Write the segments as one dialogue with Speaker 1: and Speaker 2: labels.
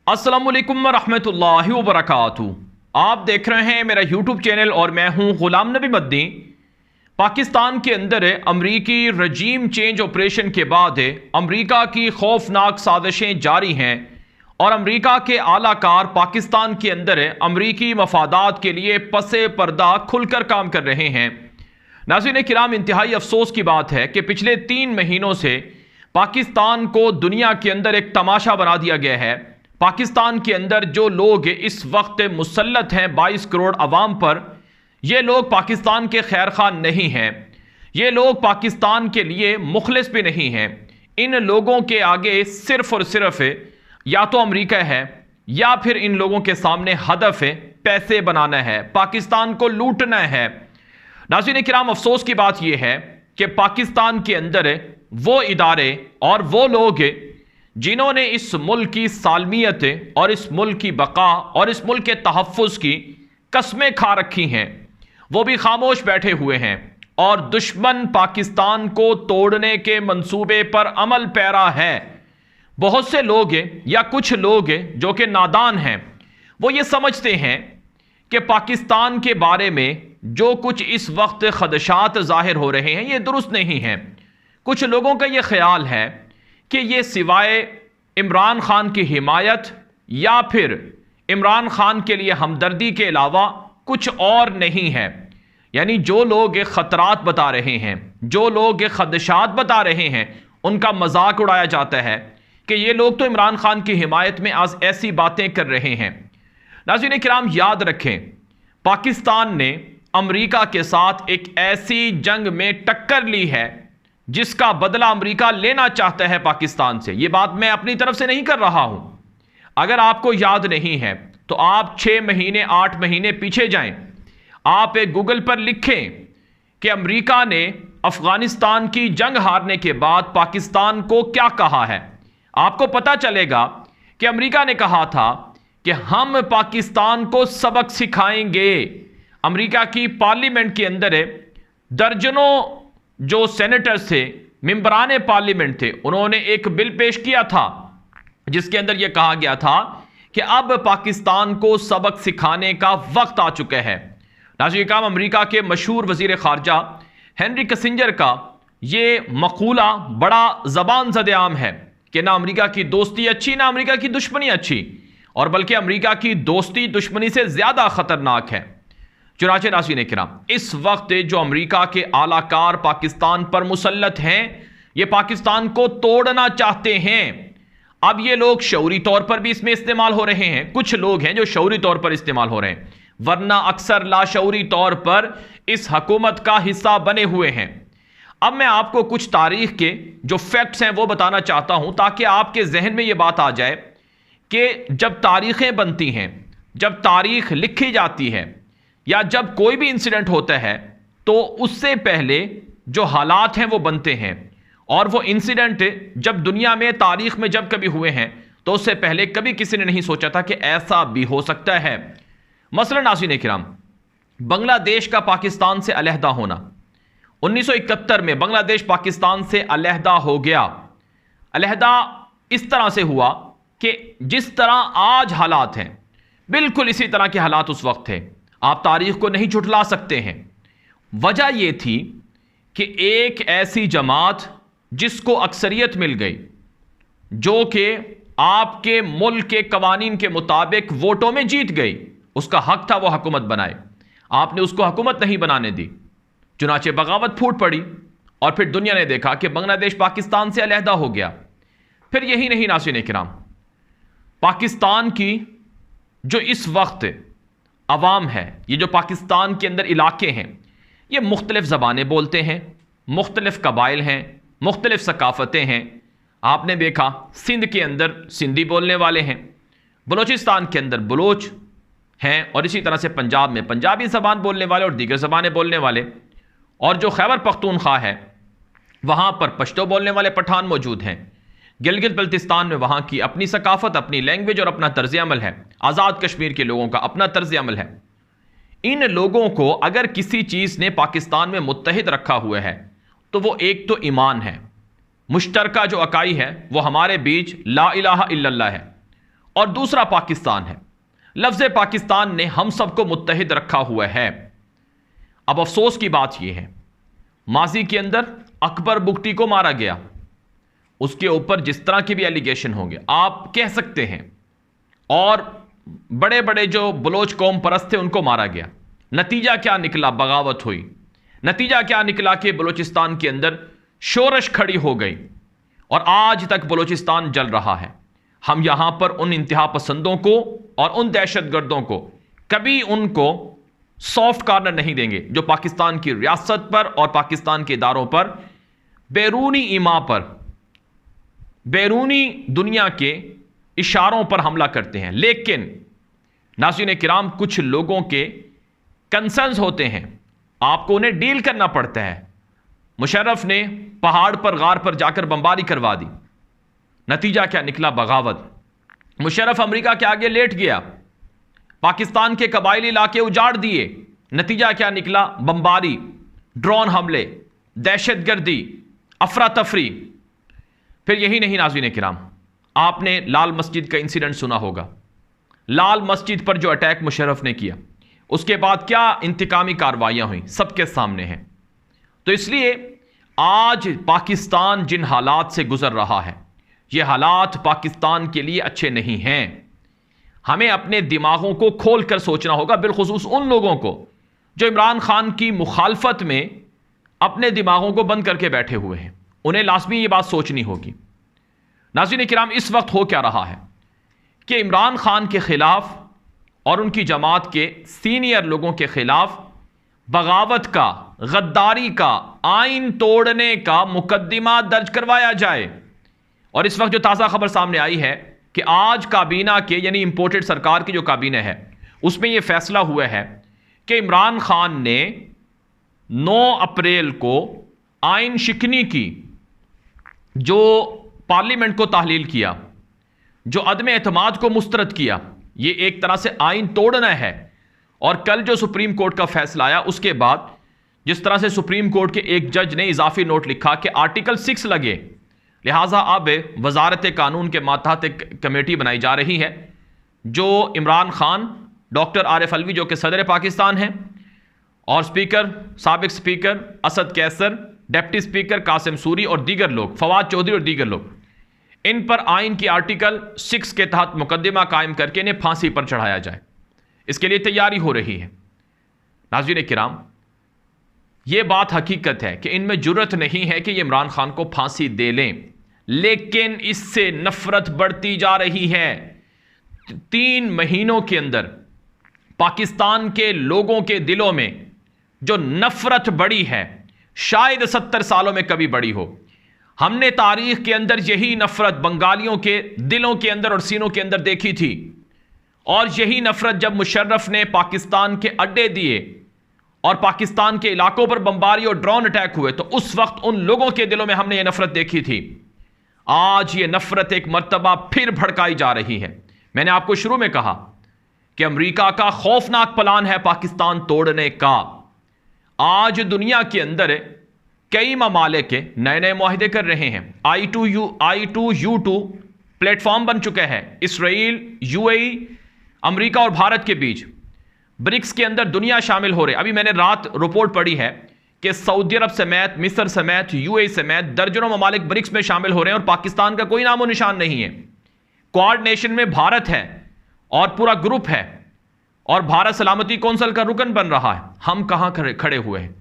Speaker 1: अस्सलाम वालेकुम रहमतुल्लाहि व बरकातुहू। आप देख रहे हैं मेरा यूट्यूब चैनल और मैं हूं गुलाम नबी मद्दी। पाकिस्तान के अंदर अमरीकी रजीम चेंज ऑपरेशन के बाद अमरीका की खौफनाक साजिशें जारी हैं और अमरीका के आलाकार पाकिस्तान के अंदर अमरीकी मफादात के लिए पसे पर्दा खुलकर काम कर रहे हैं। नाज़रीन किराम, इंतहाई अफसोस की बात है कि पिछले 3 महीनों से पाकिस्तान को दुनिया के अंदर एक तमाशा बना दिया गया है। पाकिस्तान के अंदर जो लोग इस वक्त मुसल्लत हैं 22 करोड़ अवाम पर, ये लोग पाकिस्तान के खैर खा नहीं हैं। ये लोग पाकिस्तान के लिए मुखलिस भी नहीं हैं। इन लोगों के आगे सिर्फ और सिर्फ या तो अमरीका है या फिर इन लोगों के सामने हदफ है पैसे बनाना है, पाकिस्तान को लूटना है। नाज़रीन किराम, अफसोस की बात यह है कि पाकिस्तान के अंदर वो इदारे और वो लोग जिन्होंने इस मुल्क की सालमियत और इस मुल्क की बका और इस मुल्क के तहफ़्फ़ुज़ की कस्में खा रखी हैं, वो भी खामोश बैठे हुए हैं और दुश्मन पाकिस्तान को तोड़ने के मंसूबे पर अमल पैरा है। बहुत से लोग या कुछ लोग जो कि नादान हैं, वो ये समझते हैं कि पाकिस्तान के बारे में जो कुछ इस वक्त खदशात ज़ाहिर हो रहे हैं ये दुरुस्त नहीं हैं। कुछ लोगों का ये ख्याल है कि ये सिवाय इमरान खान की हिमायत या फिर इमरान खान के लिए हमदर्दी के अलावा कुछ और नहीं है। यानी जो लोग ख़तरात बता रहे हैं, जो लोग खदशात बता रहे हैं, उनका मजाक उड़ाया जाता है कि ये लोग तो इमरान खान की हिमायत में आज ऐसी बातें कर रहे हैं। नाज़रीन किराम, याद रखें, पाकिस्तान ने अमरीका के साथ एक ऐसी जंग में टक्कर ली है जिसका बदला अमरीका लेना चाहता है पाकिस्तान से। यह बात मैं अपनी तरफ से नहीं कर रहा हूं। अगर आपको याद नहीं है तो आप 6 महीने 8 महीने पीछे जाएं। आप एक गूगल पर लिखें कि अमरीका ने अफगानिस्तान की जंग हारने के बाद पाकिस्तान को क्या कहा है। आपको पता चलेगा कि अमरीका ने कहा था कि हम पाकिस्तान को सबक सिखाएंगे। अमरीका की पार्लियामेंट के अंदर दर्जनों जो सेनेटर्स थे, मेंबरान पार्लियामेंट थे, उन्होंने एक बिल पेश किया था जिसके अंदर यह कहा गया था कि अब पाकिस्तान को सबक सिखाने का वक्त आ चुका है। नाज़रीन किराम, अमरीका के मशहूर वजीर खारजा हेनरी किसिंजर का यह मकूला बड़ा ज़बान ज़द-ए-आम है कि ना अमरीका की दोस्ती अच्छी ना अमरीका की दुश्मनी अच्छी, और बल्कि अमरीका की दोस्ती दुश्मनी से ज़्यादा ख़तरनाक है। चुनाचे नाज़रीन किराम, इस वक्त जो अमरीका के आलाकार पाकिस्तान पर मुसल्लत हैं, ये पाकिस्तान को तोड़ना चाहते हैं। अब ये लोग शऊरी तौर पर भी इसमें इस्तेमाल हो रहे हैं। कुछ लोग हैं जो शऊरी तौर पर इस्तेमाल हो रहे हैं, वरना अक्सर लाशऊरी तौर पर इस हुकूमत का हिस्सा बने हुए हैं। अब मैं आपको कुछ तारीख के जो फैक्ट्स हैं वो बताना चाहता हूं ताकि आपके जहन में ये बात आ जाए कि जब तारीखें बनती हैं, जब तारीख लिखी जाती है या जब कोई भी इंसिडेंट होता है तो उससे पहले जो हालात हैं वो बनते हैं, और वो इंसिडेंट जब दुनिया में तारीख में जब कभी हुए हैं तो उससे पहले कभी किसी ने नहीं सोचा था कि ऐसा भी हो सकता है। मसलन नाज़रीन किराम, बांग्लादेश का पाकिस्तान से अलहदा होना, 1971 में बांग्लादेश पाकिस्तान से अलहदा हो गया। अलहदा इस तरह से हुआ कि जिस तरह आज हालात हैं बिल्कुल इसी तरह के हालात उस वक्त थे। आप तारीख को नहीं झुठला सकते हैं। वजह यह थी कि एक ऐसी जमात जिसको अक्सरियत मिल गई, जो कि आपके मुल्क के कवानीन के मुताबिक वोटों में जीत गई, उसका हक था वो हुकूमत बनाए। आपने उसको हुकूमत नहीं बनाने दी, चुनाचे बगावत फूट पड़ी और फिर दुनिया ने देखा कि बांग्लादेश पाकिस्तान से अलहदा हो गया। फिर यही नहीं नाज़रीन किराम, पाकिस्तान की जो इस वक्त अवाम है, ये जो पाकिस्तान के अंदर इलाके हैं, ये मुख्तलिफ ज़बानें बोलते हैं, मुख्तलिफ कबाइल हैं, मुख्तलिफ सकाफ़तें हैं। आपने देखा सिंध के अंदर सिंधी बोलने वाले हैं, बलोचिस्तान के अंदर बलोच हैं, और इसी तरह से पंजाब में पंजाबी ज़बान बोलने वाले और दीगर ज़बानें बोलने वाले, और जो खैबर पख्तूनख्वा है वहाँ पर पश्तो बोलने वाले पठान मौजूद हैं। गिलगित बल्तिस्तान में वहाँ की अपनी सकाफत, अपनी लैंग्वेज और अपना तर्ज अमल है। आज़ाद कश्मीर के लोगों का अपना तर्ज अमल है। इन लोगों को अगर किसी चीज़ ने पाकिस्तान में मुत्तहिद रखा हुआ है तो वो एक तो ईमान है, मुश्तरका जो अकाई है वो हमारे बीच ला इलाहा इल्लल्लाह है, और दूसरा पाकिस्तान है। लफ्ज़ पाकिस्तान ने हम सबको मुत्तहिद रखा हुआ है। अब अफसोस की बात यह है, माजी के अंदर अकबर बुगटी को मारा गया, उसके ऊपर जिस तरह के भी एलिगेशन होंगे आप कह सकते हैं, और बड़े बड़े जो बलोच कौम परस्त थे उनको मारा गया। नतीजा क्या निकला? बगावत हुई। नतीजा क्या निकला कि बलोचिस्तान के अंदर शोरश खड़ी हो गई और आज तक बलोचिस्तान जल रहा है। हम यहां पर उन इंतहा पसंदों को और उन दहशतगर्दों को कभी उनको सॉफ्ट कॉर्नर नहीं देंगे जो पाकिस्तान की रियासत पर और पाकिस्तान के इदारों पर बैरूनी इमा पर, बैरूनी दुनिया के इशारों पर हमला करते हैं। लेकिन नाज़रीन किराम, कुछ लोगों के कंसर्न्स होते हैं, आपको उन्हें डील करना पड़ता है। मुशर्रफ ने पहाड़ पर गार पर जाकर बमबारी करवा दी, नतीजा क्या निकला? बगावत। मुशर्रफ अमेरिका के आगे लेट गया, पाकिस्तान के कबायली इलाके उजाड़ दिए, नतीजा क्या निकला? बमबारी, ड्रोन हमले, दहशतगर्दी, अफरा तफरी। फिर यही नहीं नाज़रीन किराम, आपने लाल मस्जिद का इंसिडेंट सुना होगा। लाल मस्जिद पर जो अटैक मुशर्रफ ने किया, उसके बाद क्या इंतकामी कार्रवाइयां हुई, सबके सामने हैं। तो इसलिए आज पाकिस्तान जिन हालात से गुजर रहा है, ये हालात पाकिस्तान के लिए अच्छे नहीं हैं। हमें अपने दिमागों को खोल कर सोचना होगा, बिलखुसूस उन लोगों को जो इमरान खान की मुखालफत में अपने दिमागों को बंद करके बैठे हुए हैं। उन्हें लाजमी ये बात सोचनी होगी। नाज़रीन किराम, इस वक्त हो क्या रहा है कि इमरान खान के खिलाफ और उनकी जमात के सीनियर लोगों के खिलाफ बगावत का, गद्दारी का, आइन तोड़ने का मुकदमा दर्ज करवाया जाए। और इस वक्त जो ताज़ा खबर सामने आई है कि आज काबीना के, यानी इंपोर्टेड सरकार की जो काबीना है, उसमें यह फैसला हुआ है कि इमरान खान ने 9 अप्रैल को आइन शिकनी की, जो पार्लियामेंट को ताहलील किया, जो अदम एतमाद को मुस्तरद किया, ये एक तरह से आइन तोड़ना है। और कल जो सुप्रीम कोर्ट का फैसला आया, उसके बाद जिस तरह से सुप्रीम कोर्ट के एक जज ने इजाफी नोट लिखा कि आर्टिकल 6 लगे, लिहाजा अब वजारत कानून के मातहत एक कमेटी बनाई जा रही है, जो इमरान खान, डॉक्टर आरिफ अलवी जो कि सदर पाकिस्तान हैं, और स्पीकर, साबिक speaker Asad Qaiser, deputy speaker Qasim Suri और दीगर लोग, फवाद चौधरी और दीगर लोग, इन पर आइन की आर्टिकल 6 के तहत मुकदमा कायम करके इन्हें फांसी पर चढ़ाया जाए। इसके लिए तैयारी हो रही है। नाज़रीन किराम, यह बात हकीकत है कि इनमें जुर्रत नहीं है कि ये इमरान खान को फांसी दे लें, लेकिन इससे नफरत बढ़ती जा रही है। 3 महीनों के अंदर पाकिस्तान के लोगों के दिलों में जो नफरत बढ़ी है, शायद 70 सालों में कभी बढ़ी हो। हमने तारीख के अंदर यही नफरत बंगालियों के दिलों के अंदर और सीनों के अंदर देखी थी, और यही नफरत जब मुशर्रफ ने पाकिस्तान के अड्डे दिए और पाकिस्तान के इलाकों पर बमबारी और ड्रोन अटैक हुए, तो उस वक्त उन लोगों के दिलों में हमने ये नफरत देखी थी। आज ये नफरत एक मर्तबा फिर भड़काई जा रही है। मैंने आपको शुरू में कहा कि अमेरिका का खौफनाक प्लान है पाकिस्तान तोड़ने का। आज दुनिया के अंदर कई ममालिक के नए नए मुआहिदे कर रहे हैं। I2U2 प्लेटफॉर्म बन चुका है इसराइल, UAE, अमेरिका और भारत के बीच। ब्रिक्स के अंदर दुनिया शामिल हो रही है। अभी मैंने रात रिपोर्ट पढ़ी है कि सऊदी अरब समेत, मिस्र समेत, UAE समेत दर्जनों ममालिक ब्रिक्स में शामिल हो रहे हैं और पाकिस्तान का कोई नामो निशान नहीं है। क्वाड नेशन में भारत है और पूरा ग्रुप है, और भारत सलामती कौंसिल का रुकन बन रहा है। हम कहां खड़े हुए हैं?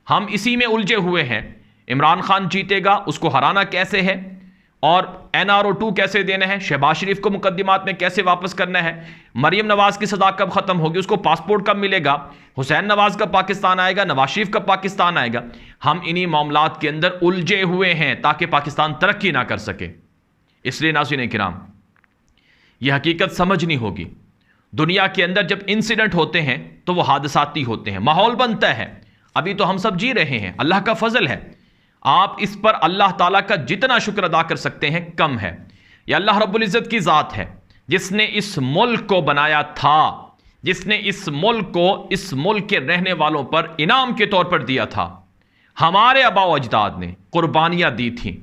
Speaker 1: हम इसी में उलझे हुए हैं। इमरान खान जीतेगा, उसको हराना कैसे है, और NRO2 कैसे देना है, शहबाज शरीफ को मुकदमात में कैसे वापस करना है, मरियम नवाज की सजा कब खत्म होगी, उसको पासपोर्ट कब मिलेगा, हुसैन नवाज का पाकिस्तान आएगा, नवाज शरीफ का पाकिस्तान आएगा। हम इन्हीं मामलात के अंदर उलझे हुए हैं ताकि पाकिस्तान तरक्की ना कर सके। इसलिए नाज़रीन किराम, यह हकीकत समझनी होगी। दुनिया के अंदर जब इंसिडेंट होते हैं तो वह हादसाती होते हैं, माहौल बनता है। अभी तो हम सब जी रहे हैं, अल्लाह का फजल है। आप इस पर अल्लाह ताला का जितना शुक्र अदा कर सकते हैं कम है। यह अल्लाह रब्बुल इज़्ज़त की ज़ात है जिसने इस मुल्क को बनाया था, जिसने इस मुल्क को इस मुल्क के रहने वालों पर इनाम के तौर पर दिया था। हमारे आबा व अजदाद ने कुर्बानियाँ दी थी,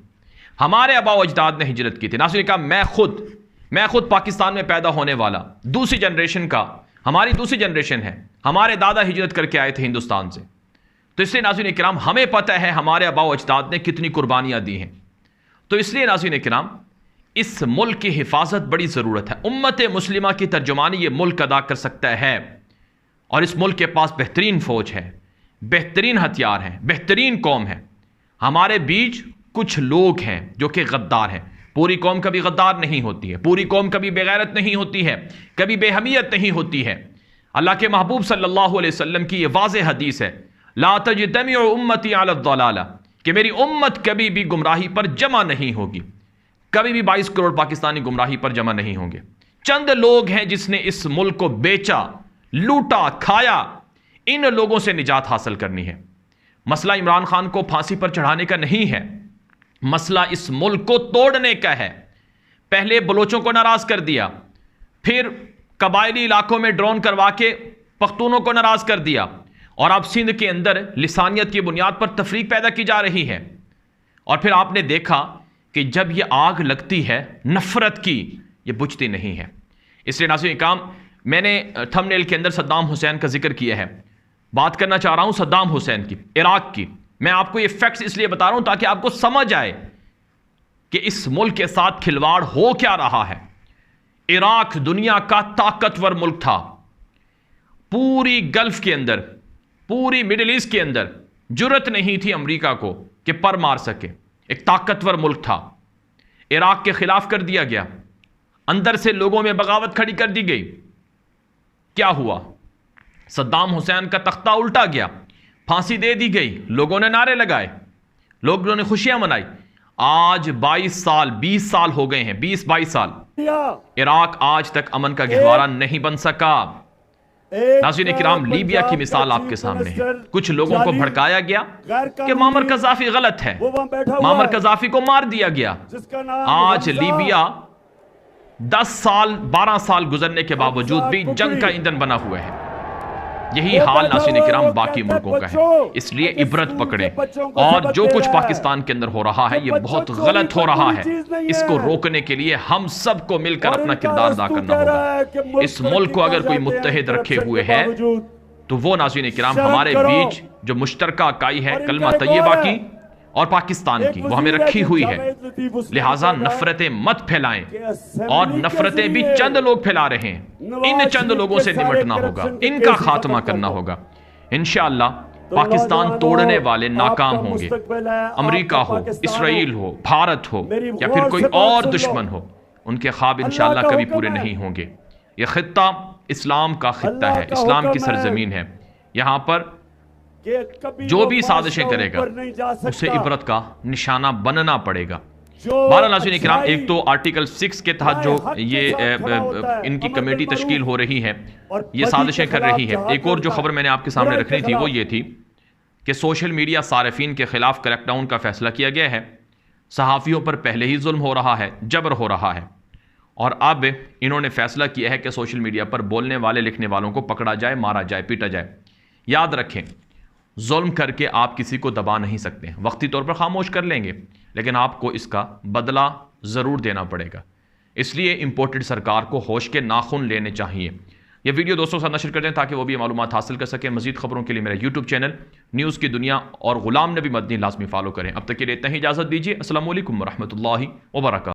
Speaker 1: हमारे आबा व अजदाद ने हिजरत की थी। नाज़रीन का मैं खुद मैं खुद पाकिस्तान में पैदा होने वाला दूसरी जनरेशन का, हमारी दूसरी जनरेशन है, हमारे दादा हिजरत करके आए थे हिंदुस्तान से। तो इसलिए नाज़रीन किराम हमें पता है हमारे आबा व अजदाद ने कितनी कुर्बानियां दी हैं। तो इसलिए नाज़रीन किराम इस मुल्क की हिफाजत बड़ी ज़रूरत है। उम्मत मुस्लिमा की तर्जुमानी ये मुल्क अदा कर सकता है और इस मुल्क के पास बेहतरीन फ़ौज है, बेहतरीन हथियार हैं, बेहतरीन कौम है। हमारे बीच कुछ लोग हैं जो कि गद्दार हैं। पूरी कौम कभी गद्दार नहीं होती है, पूरी कौम कभी बेगैरत नहीं होती है, कभी बेहमियत नहीं होती है। अल्लाह के महबूब सल्लल्लाहु अलैहि वसल्लम की ये वाज़ेह हदीस है, ला तजतमिउ उम्मती अला ज़लाला, कि मेरी उम्मत कभी भी गुमराही पर जमा नहीं होगी। कभी भी 22 करोड़ पाकिस्तानी गुमराही पर जमा नहीं होंगे। चंद लोग हैं जिसने इस मुल्क को बेचा, लूटा, खाया। इन लोगों से निजात हासिल करनी है। मसला इमरान खान को फांसी पर चढ़ाने का नहीं है, मसला इस मुल्क को तोड़ने का है। पहले बलोचों को नाराज कर दिया, फिर कबायली इलाकों में ड्रोन करवा के पख्तूनों को नाराज कर दिया, और अब सिंध के अंदर लिसानियत की बुनियाद पर तफरीक पैदा की जा रही है। और फिर आपने देखा कि जब यह आग लगती है नफरत की, यह बुझती नहीं है। इसलिए नाज़रीन काम, मैंने थंबनेल के अंदर सद्दाम हुसैन का जिक्र किया है। बात करना चाह रहा हूं सद्दाम हुसैन की, इराक की। मैं आपको ये फैक्ट्स इसलिए बता रहा हूं ताकि आपको समझ आए कि इस मुल्क के साथ खिलवाड़ हो क्या रहा है। इराक दुनिया का ताकतवर मुल्क था। पूरी गल्फ के अंदर, पूरी मिडिल ईस्ट के अंदर जुर्रत नहीं थी अमेरिका को कि पर मार सके। एक ताकतवर मुल्क था। इराक के खिलाफ कर दिया गया, अंदर से लोगों में बगावत खड़ी कर दी गई। क्या हुआ? सद्दाम हुसैन का तख्ता उल्टा गया, फांसी दे दी गई, लोगों ने नारे लगाए, लोगों ने खुशियां मनाई। आज 22 साल 20 साल हो गए हैं, 20-22 साल, इराक आज तक अमन का गहवारा नहीं बन सका। नाज़रीन किराम, लीबिया की मिसाल आपके सामने है। कुछ लोगों को भड़काया गया कि मामर कज़ाफ़ी गलत है, मामर कज़ाफ़ी को मार दिया गया। आज लीबिया 10 साल 12 साल गुजरने के बावजूद भी जंग का ईंधन बना हुआ है। यही हाल नाज़रीन किराम बाकी मुल्कों का है। इसलिए इबरत पकड़े, और जो कुछ पाकिस्तान के अंदर हो रहा है ये बहुत गलत हो रहा है। इसको रोकने के लिए हम सबको मिलकर अपना किरदार अदा करना होगा। इस मुल्क को अगर कोई मुत्तहिद रखे हुए है तो वो नाज़रीन किराम हमारे बीच जो मुश्तरका इकाई है कलमा तैयबा की और पाकिस्तान की, वो हमें रखी हुई है। लिहाजा नफरतें मत फैलाएं, और नफरतें भी चंद लोग फैला रहे हैं। इन चंद लोगों से निपटना होगा, इनका खात्मा करना होगा। इंशाअल्लाह पाकिस्तान तोड़ने वाले नाकाम होंगे। अमेरिका हो, इसराइल हो, भारत हो, या फिर कोई और दुश्मन हो, उनके ख्वाब इंशाअल्लाह कभी पूरे नहीं होंगे। यह खित्ता इस्लाम का खित्ता है, इस्लाम की सरजमीन है। यहां पर जो भी साजिशें करेगा उसे इबरत का निशाना बनना पड़ेगा। बहरहाल नाज़रीन किराम, एक तो आर्टिकल 6 के तहत जो ये इनकी कमेटी तश्कील हो रही है, ये साजिशें कर रही है। एक और जो खबर मैंने आपके सामने रखनी थी वो ये थी कि सोशल मीडिया सारिफीन के खिलाफ क्रैकडाउन का फैसला किया गया है। सहाफ़ियों पर पहले ही जुल्म हो रहा है, जबर हो रहा है, और अब इन्होंने फैसला किया है कि सोशल मीडिया पर बोलने वाले, लिखने वालों को पकड़ा जाए, मारा जाए, पीटा जाए। याद रखें, जुल्म करके आप किसी को दबा नहीं सकते। वक्ती तौर पर खामोश कर लेंगे, लेकिन आपको इसका बदला ज़रूर देना पड़ेगा। इसलिए इम्पोर्टेड सरकार को होश के नाखून लेने चाहिए। यह वीडियो दोस्तों के साथ नशर कर दें ताकि वो भी मालूमात हासिल कर सकें। मजीद खबरों के लिए मेरा यूट्यूब चैनल न्यूज़ की दुनिया और गुलाम नबी मदनी लाजमी फॉलो करें। अब तक के लिए इतना ही इजाज़त दीजिए। अस्सलामु अलैकुम वरहमतुल्लाहि वबरकातुहू।